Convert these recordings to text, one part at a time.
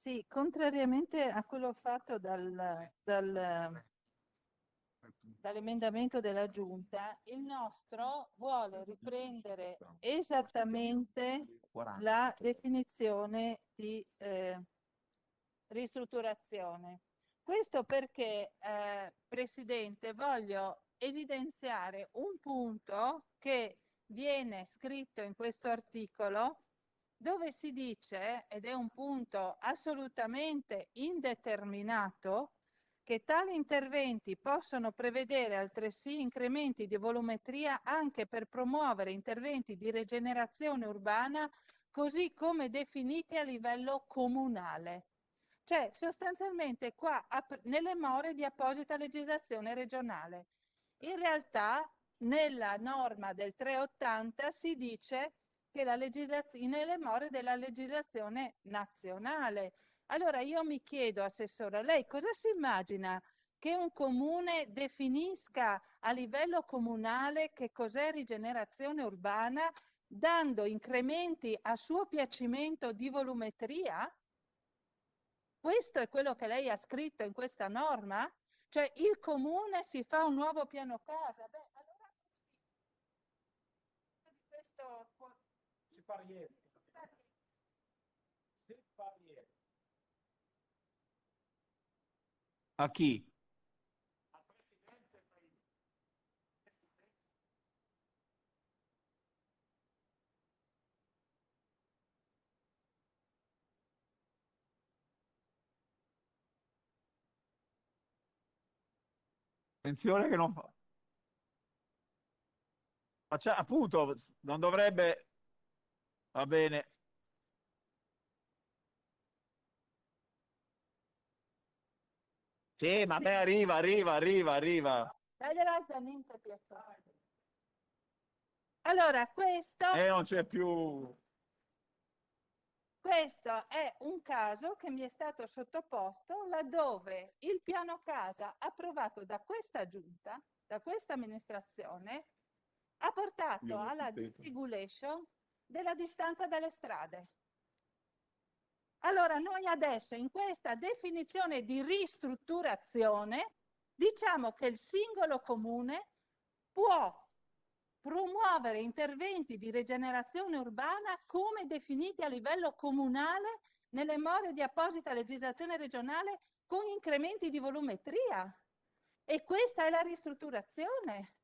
Sì, contrariamente a quello fatto dall'emendamento della Giunta, il nostro vuole riprendere esattamente la definizione di ristrutturazione. Questo perché, Presidente, voglio evidenziare un punto che viene scritto in questo articolo dove si dice, ed è un punto assolutamente indeterminato, che tali interventi possono prevedere altresì incrementi di volumetria anche per promuovere interventi di rigenerazione urbana così come definiti a livello comunale. Cioè, sostanzialmente qua nelle more di apposita legislazione regionale. In realtà, nella norma del 380 si dice che la legislazione, nelle more della legislazione nazionale. Allora io mi chiedo, Assessora, lei cosa si immagina che un comune definisca a livello comunale che cos'è rigenerazione urbana, dando incrementi a suo piacimento di volumetria? Questo è quello che lei ha scritto in questa norma? Cioè il comune si fa un nuovo piano casa? Beh, allora di questo Si fa ieri. Si fa ieri. A chi? Al presidente prima. Attenzione che non fa. Faccia, appunto, non dovrebbe. Va bene. Sì, ma a me arriva. taglierà Zanin per piacere. Allora, E non c'è più. questo è un caso che mi è stato sottoposto laddove il piano casa approvato da questa giunta, da questa amministrazione, ha portato Io lo alla ripeto. regulation della distanza dalle strade. Allora, noi adesso in questa definizione di ristrutturazione diciamo che il singolo comune può promuovere interventi di rigenerazione urbana come definiti a livello comunale nelle more di apposita legislazione regionale con incrementi di volumetria. E questa è la ristrutturazione.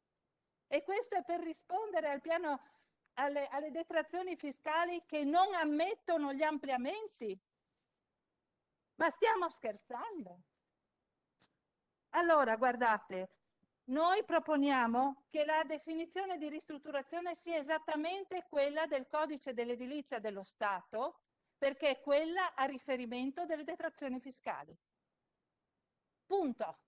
E questo è per rispondere al piano, alle detrazioni fiscali che non ammettono gli ampliamenti. Ma stiamo scherzando? Allora, guardate, noi proponiamo che la definizione di ristrutturazione sia esattamente quella del codice dell'edilizia dello Stato, perché è quella a riferimento delle detrazioni fiscali. Punto.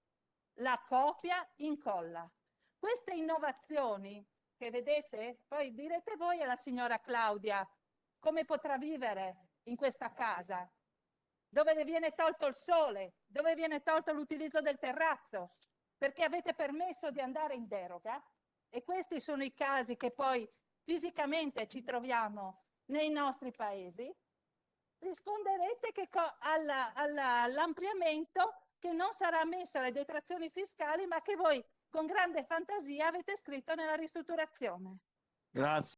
La copia incolla. Queste innovazioni che vedete, poi direte voi alla signora Claudia come potrà vivere in questa casa, dove le viene tolto il sole, dove viene tolto l'utilizzo del terrazzo, perché avete permesso di andare in deroga e questi sono i casi che poi fisicamente ci troviamo nei nostri paesi, risponderete che all'ampliamento che non sarà messo alle detrazioni fiscali, ma che voi con grande fantasia avete scritto nella ristrutturazione. Grazie.